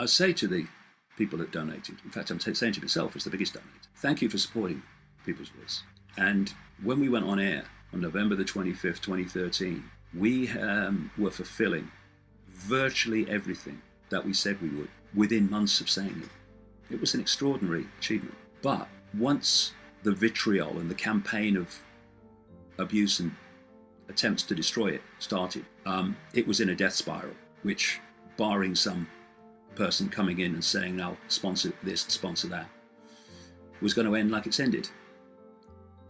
I say to the people that donated, in fact, I'm saying to myself as the biggest donator, thank you for supporting People's Voice. And when we went on air on November the 25th, 2013, we were fulfilling virtually everything that we said we would within months of saying it. It was an extraordinary achievement. But once the vitriol and the campaign of abuse and attempts to destroy it started, it was in a death spiral, which, barring some person coming in and saying, "I'll sponsor this, sponsor that," was going to end like it's ended.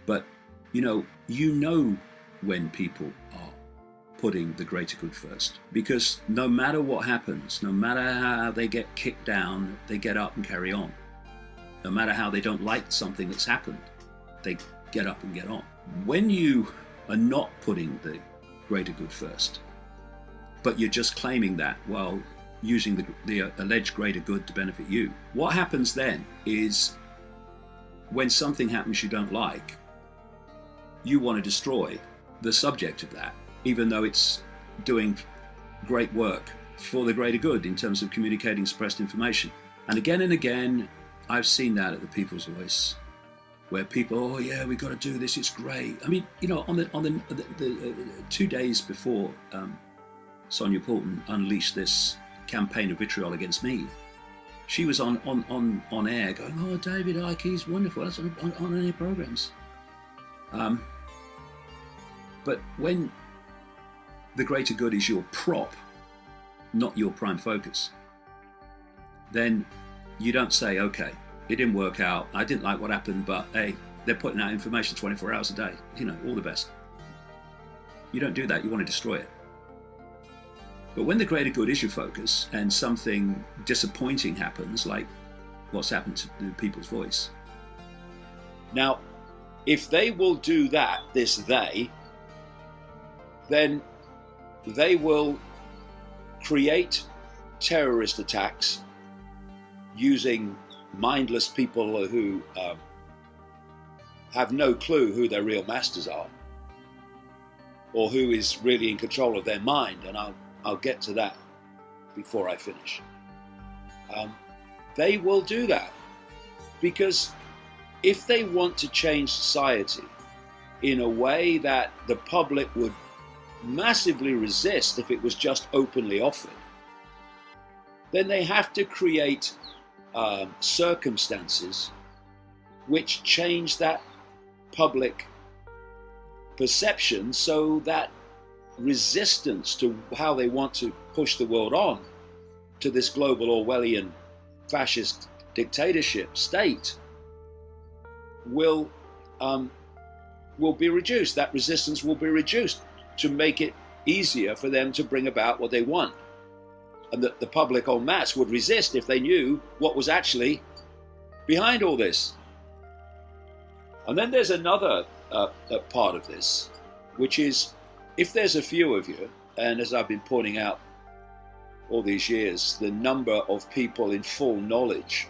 But you know when people are putting the greater good first, because no matter what happens, no matter how they get kicked down, they get up and carry on. No matter how they don't like something that's happened, they get up and get on. When you are not putting the greater good first, but you're just claiming that, well, using the alleged greater good to benefit you, what happens then is when something happens you don't like, you want to destroy the subject of that, even though it's doing great work for the greater good in terms of communicating suppressed information. And again, I've seen that at the People's Voice, where people, "Oh yeah, we got to do this. It's great." I mean, on the 2 days before Sonia Poulton unleashed this campaign of vitriol against me, she was on air going, "Oh, David Icke, he's wonderful. That's on any programs." But when the greater good is your prop, not your prime focus, then you don't say, "Okay, it didn't work out. I didn't like what happened, but hey, they're putting out information 24 hours a day. All the best." You don't do that. You want to destroy it. But when the greater good is your focus and something disappointing happens, like what's happened to the People's Voice. Now, if they will do that, then they will create terrorist attacks using mindless people who have no clue who their real masters are, or who is really in control of their mind. And I'll get to that before I finish. They will do that because if they want to change society in a way that the public would massively resist if it was just openly offered, then they have to create circumstances which change that public perception, so that resistance to how they want to push the world on to this global Orwellian fascist dictatorship state will be reduced. That resistance will be reduced to make it easier for them to bring about what they want. And that the public en masse would resist if they knew what was actually behind all this. And then there's another part of this, which is, if there's a few of you, and as I've been pointing out all these years, the number of people in full knowledge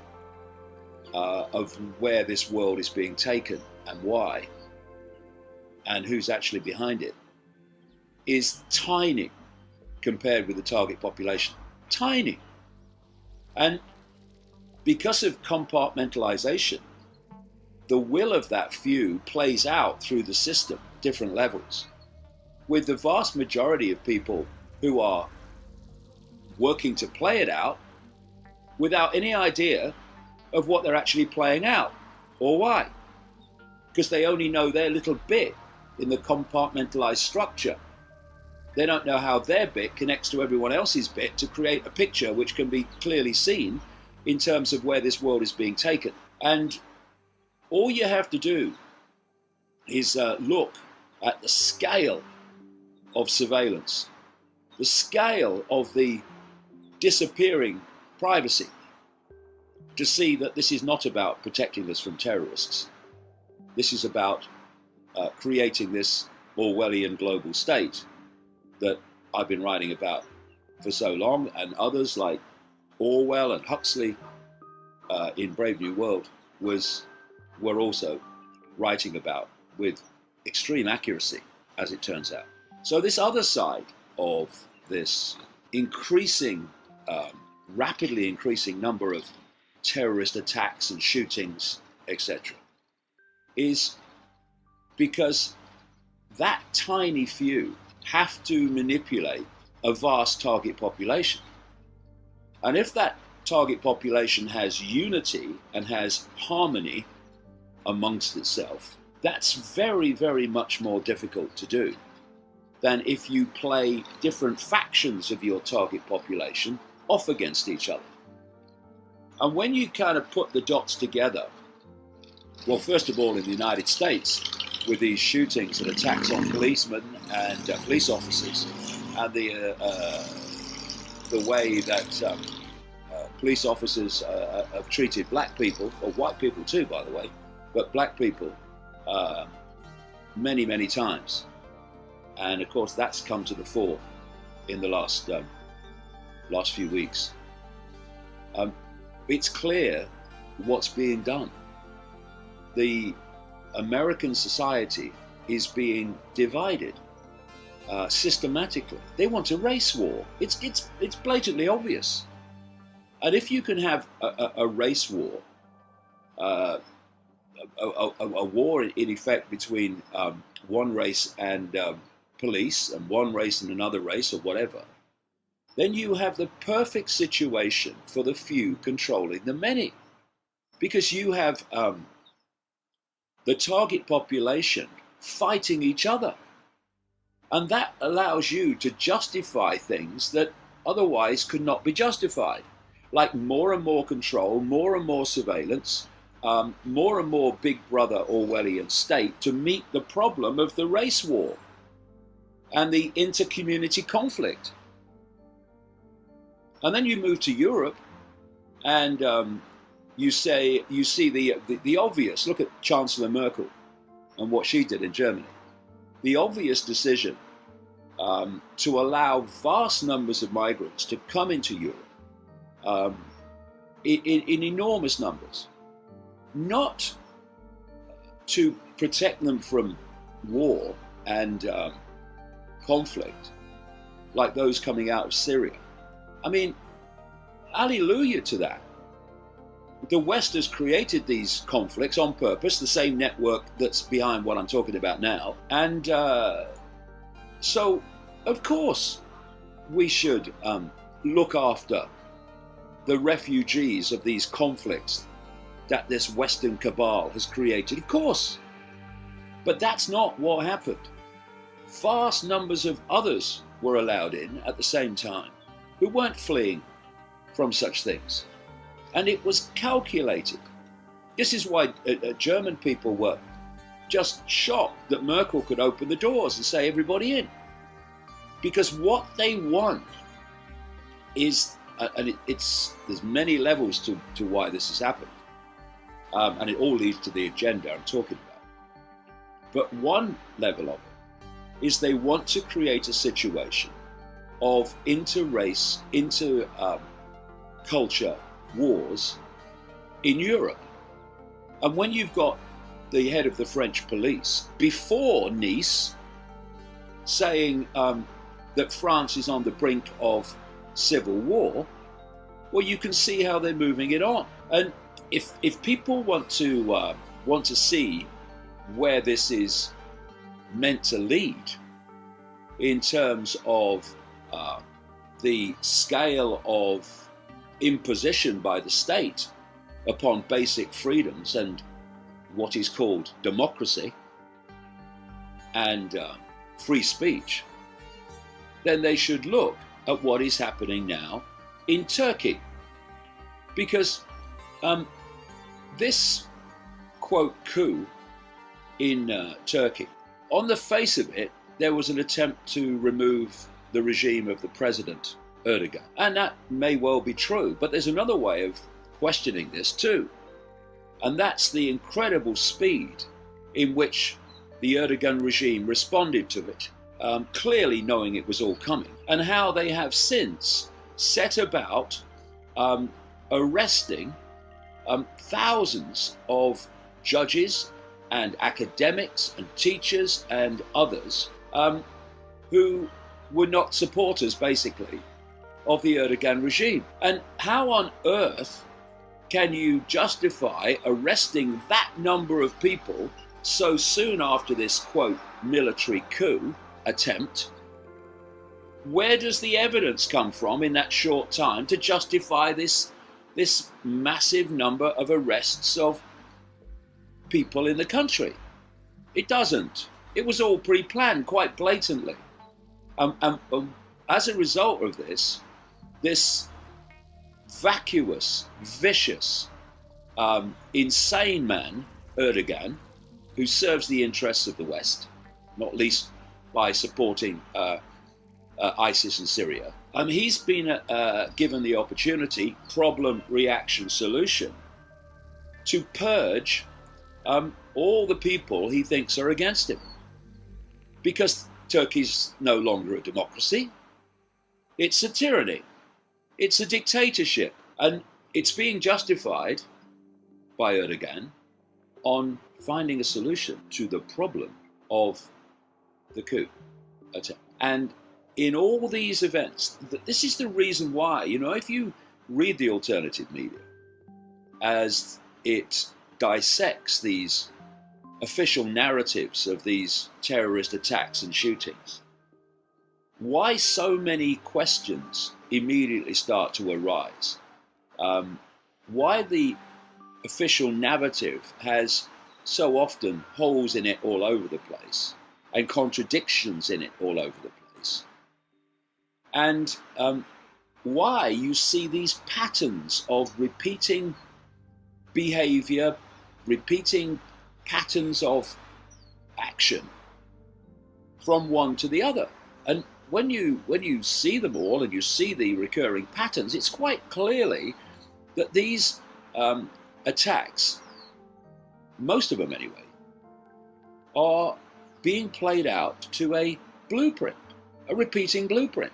of where this world is being taken and why, and who's actually behind it, is tiny compared with the target population. Tiny. And because of compartmentalization, the will of that few plays out through the system, different levels, with the vast majority of people who are working to play it out without any idea of what they're actually playing out or why, because they only know their little bit in the compartmentalized structure. They don't know how their bit connects to everyone else's bit to create a picture which can be clearly seen in terms of where this world is being taken. And all you have to do is look at the scale of surveillance, the scale of the disappearing privacy, to see that this is not about protecting us from terrorists. This is about creating this Orwellian global state that I've been writing about for so long, and others like Orwell and Huxley in Brave New World were also writing about with extreme accuracy, as it turns out. So this other side of this increasing rapidly increasing number of terrorist attacks and shootings, etc., is because that tiny few have to manipulate a vast target population. And if that target population has unity and has harmony amongst itself, that's very, very much more difficult to do than if you play different factions of your target population off against each other. And when you kind of put the dots together, well, first of all, in the United States, with these shootings and attacks on policemen and police officers, and the way that police officers have treated black people, or white people too, by the way, but black people many, many times. And of course, that's come to the fore in the last few weeks. It's clear what's being done. The American society is being divided systematically. They want a race war. It's blatantly obvious. And if you can have a race war, a war in effect between one race and police, and one race and another race, or whatever, then you have the perfect situation for the few controlling the many, because you have the target population fighting each other. And that allows you to justify things that otherwise could not be justified, like more and more control, more and more surveillance, more and more Big Brother Orwellian state to meet the problem of the race war and the inter-community conflict. And then you move to Europe, and you see the obvious. Look at Chancellor Merkel and what she did in Germany. The obvious decision to allow vast numbers of migrants to come into Europe in enormous numbers, not to protect them from war and conflict like those coming out of Syria. I mean, hallelujah to that. The West has created these conflicts on purpose, the same network that's behind what I'm talking about now. And so, of course, we should look after the refugees of these conflicts that this Western cabal has created. Of course. But that's not what happened. Vast numbers of others were allowed in at the same time who weren't fleeing from such things. And it was calculated. This is why German people were just shocked that Merkel could open the doors and say everybody in. Because what they want is, and there's many levels to why this has happened. And it all leads to the agenda I'm talking about. But one level of it is they want to create a situation of inter-race, inter-culture wars in Europe. And when you've got the head of the French police before Nice saying that France is on the brink of civil war, well, you can see how they're moving it on. And if people want to see where this is meant to lead in terms of the scale of imposition by the state upon basic freedoms and what is called democracy and free speech, then they should look at what is happening now in Turkey. Because this, quote, coup in Turkey, on the face of it, there was an attempt to remove the regime of the president, Erdogan. And that may well be true, but there's another way of questioning this too. And that's the incredible speed in which the Erdogan regime responded to it, clearly knowing it was all coming, and how they have since set about arresting thousands of judges and academics and teachers and others who were not supporters, basically, of the Erdogan regime. And how on earth can you justify arresting that number of people so soon after this, quote, military coup attempt? Where does the evidence come from in that short time to justify this massive number of arrests of people in the country? It doesn't. It was all pre-planned quite blatantly. As a result of this vacuous, vicious, insane man, Erdogan, who serves the interests of the West, not least by supporting ISIS in Syria. He's been given the opportunity, problem, reaction, solution, to purge all the people he thinks are against him. Because Turkey's no longer a democracy. It's a tyranny. It's a dictatorship. And it's being justified by Erdogan on finding a solution to the problem of the coup attempt. And in all these events, this is the reason why, if you read the alternative media as it dissects these official narratives of these terrorist attacks and shootings, why so many questions immediately start to arise. Why the official narrative has so often holes in it all over the place and contradictions in it all over the place. And why you see these patterns of repeating behavior, repeating patterns of action from one to the other. And when you see them all and you see the recurring patterns, it's quite clearly that these attacks, most of them anyway, are being played out to a blueprint, a repeating blueprint.